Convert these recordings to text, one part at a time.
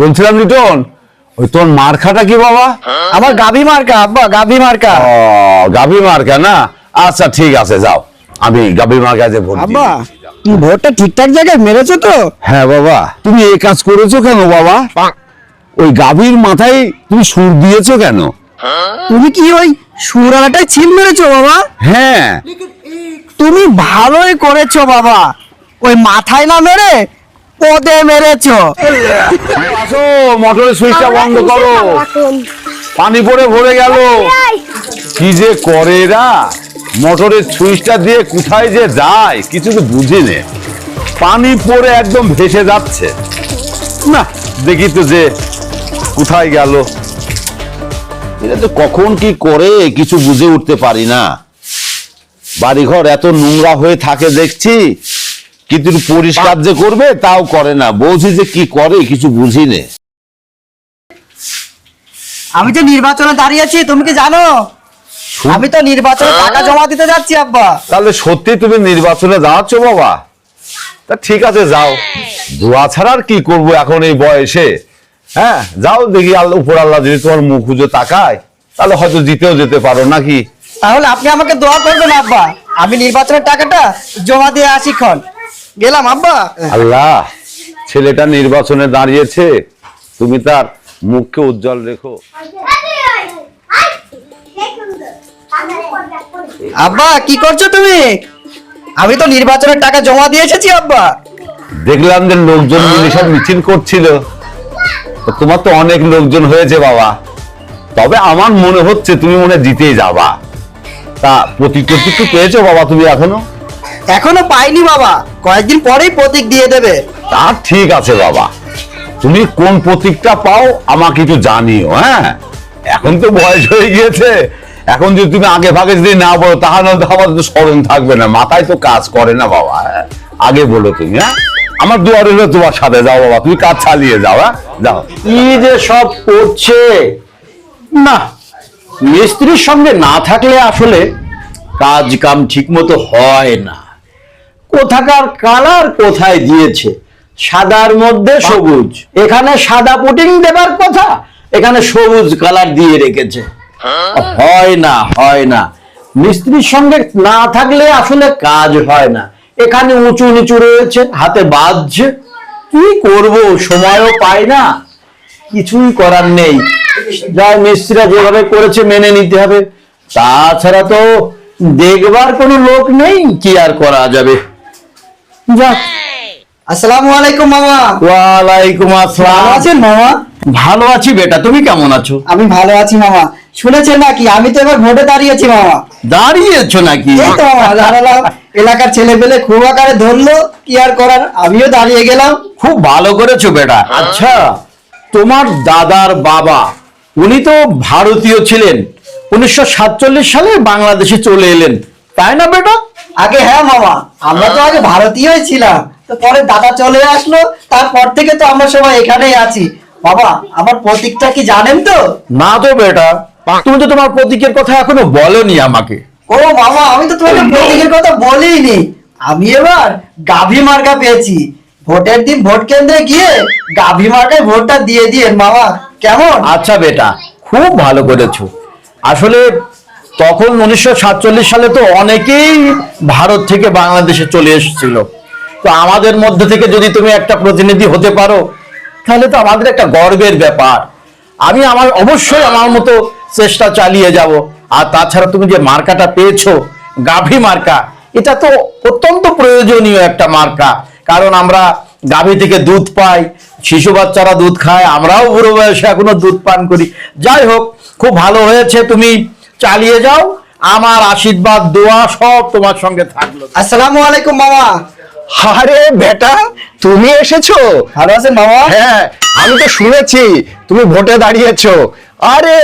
বলছিলাম লিটন, ওই তোর মার্কাটা কি বাবা? আমার গাভী মার্কা আব্বা, গাভী মার্কা। ও গাভী মার্কা না, আচ্ছা ঠিক আছে, যাও আমি গাভী মার্কাতে ভোট দিই। আব্বা ভোটটা ঠিকঠাক জায়গায় মেরেছো তো? হ্যাঁ বাবা, তুমি এই কাজ করেছো কেন বাবা? ওই গাভীর মাথায় তুমি সুর দিয়েছো কেন? তুমি কি ওই সুরাটাই ছিল মেরেছো বাবা? হ্যাঁ তুমি ভালোই করেছো বাবা, ওই মাথায় না মেরে পদে মেরেছো। আসো, মোটরের সুইচটা বন্ধ করো, পানি পড়ে ভরে গেল। কি যে করে এরা, মোটরের সুইচটা দিয়ে কোথায় যে যায় কিছু তো বুঝি নে, পানি পড়ে একদম ভেসে যাচ্ছে। না দেখি তো যে কোথায় গেল, এটা তো কখন কি করে কিছু বুঝে উঠতে পারি না। বাড়িঘর এত নোংরা হয়ে থাকে দেখছি, কিন্তু পরিষ্কার যে করবে তাও করে না, বলছি যে কি করে কিছু বুঝি নে। আমি তো নির্বাচনে দাঁড়িয়েছি, তুমি কি জানো? আমি তো নির্বাচনে টাকা জমা দিতে যাচ্ছি আব্বা। তাহলে সত্যি তুমি নির্বাচনে যাচ্ছ বাবা? তা ঠিক আছে যাও, দোয়া ছাড়া আর কি করবো এখন এই বয়সে। হ্যাঁ যাও, দেখি আল্লাহ উপর আল্লাহ যদি তোমার মুখ খুঁজে তাকায় তাহলে হয়তো জিতেও যেতে পারো নাকি। তাহলে আপনি আমাকে দোয়া করবেন আব্বা, আমি নির্বাচনের টাকাটা জমা দিয়ে আসি। খন গেলাম আব্বা। আল্লাহ, ছেলেটা নির্বাচনে দাঁড়িয়েছে, তুমি তার মুখকে উজ্জ্বল রেখো। আব্বা কি করছো তুমি? আমি তো নির্বাচনের টাকা জমা দিয়ে এসেছি আব্বা। দেখলাম যে লোকজন মিলে সব মিছিল করছিল, তো তোমার তো অনেক লোকজন হয়েছে বাবা, তবে আমার মনে হচ্ছে তুমি মনে হয় জিতেই যাবা। তা প্রতীক টতীক পেয়েছো বাবা তুমি এখনো? এখনো পাইনি বাবা, কয়েকদিন পরেই প্রতীক দিয়ে দেবে। তা ঠিক আছে বাবা, তুমি কোন প্রতীকটা পাও আমাকে একটু জানিও। হ্যাঁ এখন তো বয়স হয়ে গিয়েছে, এখন যদি তুমি আগে ভাগে যদি না বলো তাহলে তো আমার তো স্মরণ থাকবে না, মাথায় তো কাজ করে না বাবা। হ্যাঁ আগে বলো তুমি। হ্যাঁ আমার দুয়ারে হলো তোমার সাথে, যাও বাবা তুমি কাজ চালিয়ে যাও। হ্যাঁ যাও। কি যে সব করছে না, মিস্ত্রির সঙ্গে না থাকলে আসলে কাজ কাম ঠিক মতো হয় না। কোথাকার কালার কোথায় দিয়েছে, সাদার মধ্যে সবুজ, এখানে সাদা পুটিং দেবার কথা, এখানে সবুজ কালার দিয়ে রেখেছে। হয় না হয় না, মিস্ত্রির সঙ্গে না থাকলে আসলে কাজ হয় না। এখানে উঁচু নিচু রয়েছে, হাতে বাজছে, কি করব, সময়ও পাই না, কিছুই করার নেই। যা মিস্ত্রিরা যেভাবে করেছে মেনে নিতে হবে, তাছাড়া তো দেখবার কোনো লোক নেই, কি আর করা যাবে। যাক। আসসালামু আলাইকুম মামা। ওয়ালাইকুম ভালো আসসালাম। আছেন মামা? ভালো আছি বেটা, তুমি কেমন আছো? আমি ভালো আছি মামা। শুনেছেন নাকি আমি তো এবার ভোটে দাঁড়িয়েছি মামা? দাঁড়িয়েছো নাকি? এই তো মামা দাঁড়ালাম, এলাকার ছেলে পেলে খুব আকারে ধরলো, কি আর করার, আমিও দাঁড়িয়ে গেলাম। খুব ভালো করেছো বেটা। আচ্ছা, তোমার দাদার বাবা উনি তো ভারতীয় ছিলেন, 1947 সালে বাংলাদেশে চলে এলেন, তাই না বেটা? আগে হ্যাঁ মামা, আমরা তো আগে ভারতীয়ই ছিলাম, তো পরে দাদা চলে আসলো, তারপর থেকে তো আমরা সবাই এখানেই আছি। বাবা আমার প্রতীকটা কি জানেন তো? না তো বেটা, তুমি তো তোমার প্রতীকের কথা এখনো বলনি আমাকে। ও মামা, আমি তো তোমাকে প্রতীকের কথা বলিনি। আমি এবার গাভী মার্কা পেয়েছি, ভোটের দিন ভোট কেন্দ্রে গিয়ে গাভী মার্কায় ভোটটা দিয়ে দিয়েন মামা, কেমন? আচ্ছা বেটা, খুব ভালো করেছো। আসলে তখন 1947 সালে তো অনেকেই ভারত থেকে বাংলাদেশে চলে এসেছিল, তো আমাদের মধ্যে থেকে যদি তুমি একটা প্রতিনিধি হতে পারো তাহলে তো আমাদের একটা গর্বের ব্যাপার। আমি অবশ্যই আমার মতো চেষ্টা চালিয়ে যাব। আর তাছাড়া তুমি যে মার্কাটা পেয়েছো, গাভী মার্কা, এটা তো অত্যন্ত প্রয়োজনীয় একটা মার্কা, কারণ আমরা গাভী থেকে দুধ পাই, শিশু বাচ্চারা দুধ খায়, আমরাও বুড়ো বয়সে এখনো দুধ পান করি। যাই হোক, খুব ভালো হয়েছে, তুমি চালিয়ে যাও, আমার আশীর্বাদ দোয়া সব তোমার সঙ্গে থাকলো। আসসালামু আলাইকুম মামা। আরে বেটা, তুমি এসেছো? ভালো আছেন মামা? হ্যাঁ, আমি তো শুনেছি তুমি ভোটে দাঁড়িয়েছো। আরে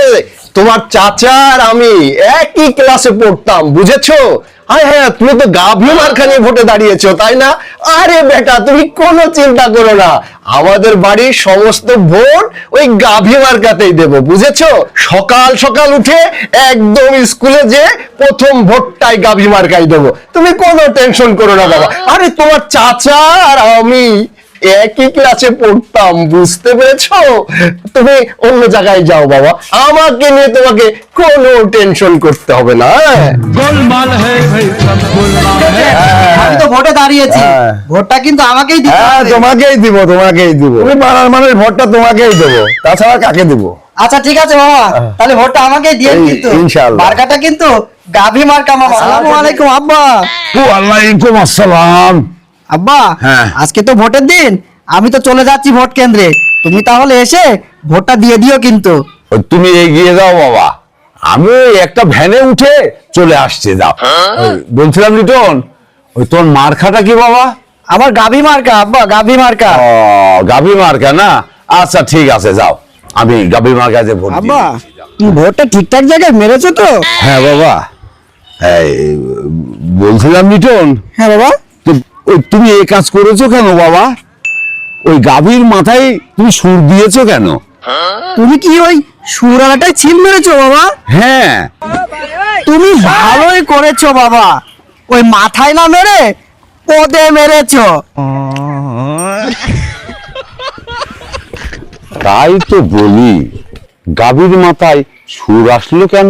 তোমার চাচা আর আমি একই ক্লাসে পড়তাম, বুঝেছো? হ্যাঁ হ্যাঁ, তুমি তো গাভী মার্কা নিয়ে ভোটে দাঁড়িয়েছো, তাই না? আরে বেটা, তুমি কোনো চিন্তা করো না, আমাদের বাড়ির সমস্ত ভোট ওই গাভী মার্কাতেই দেবো, বুঝেছো? সকাল সকাল উঠে একদম স্কুলে যে প্রথম ভোটটাই গাভী মার্কাই দেবো, তুমি কোনো টেনশন করো না বাবা। আরে তোমার চাচা আর আমি একই ক্লাসে পড়তাম, বুঝতে পেরেছো? তুমি অন্য জায়গায় যাও বাবা, আমাকে নিয়ে তোমাকে কোনো টেনশন করতে হবে না। আমি তো ভোটে দাঁড়িয়েছি, হ্যাঁ। ভোটটা কিন্তু আমাকেই দিতে হ্যাঁ, হবে। তোমাকেই দিব, তোমাকেই দিব। তুমি পাড়ার মানুষ, ভোটটা তোমাকেই দেবো, তাছাড়া কাকে দিব? আচ্ছা ঠিক আছে বাবা, তাহলে ভোটটা আমাকেই দিয়ে কিন্তু ইনশাআল্লাহ। মার্কাটা কিন্তু গাভী মার্কা মামা। আসসালামু আলাইকুম আব্বা। ওয়ালাইকুম আসসালাম। আব্বা, হ্যাঁ। আজকে তো ভোটের দিন, আমি তো চলে যাচ্ছি ভোট কেন্দ্রে, তুমি তাহলে এসে ভোটটা দিয়ে দিও কিন্তু। ওই তুমি এগিয়ে যাও বাবা, আমি ওই একটা ভ্যানে উঠে চলে আসছে। যাও। ওই বলছিলাম লিটন, ওই তোর মার্কাটা কি বাবা? আমার গাভী মার্কা আব্বা, গাভী মার্কা। ও, গাভী মার্কা না? আচ্ছা ঠিক আছে, যাও, আমি গাভী মার্কাতে ভোট দিই। আব্বা, তুমি ভোটটা ঠিকঠাক জায়গায় মেরেছো তো? হ্যাঁ বাবা, এই, বলছিলাম লিটন, হ্যাঁ বাবা। তো ওই তুমি এই কাজ করেছো কেন বাবা? ওই গাভীর মাথায় তুমি সুর দিয়েছো কেন? তুমি কি ওই সুরাটাই ছিল মেরেছো বাবা? হ্যাঁ। তুমি ভালোই করেছো বাবা, ওই মাথায় না মেরে পদে মেরেছো। তাই তো বলি, গাভীর মাথায় সুর আসলো কেন?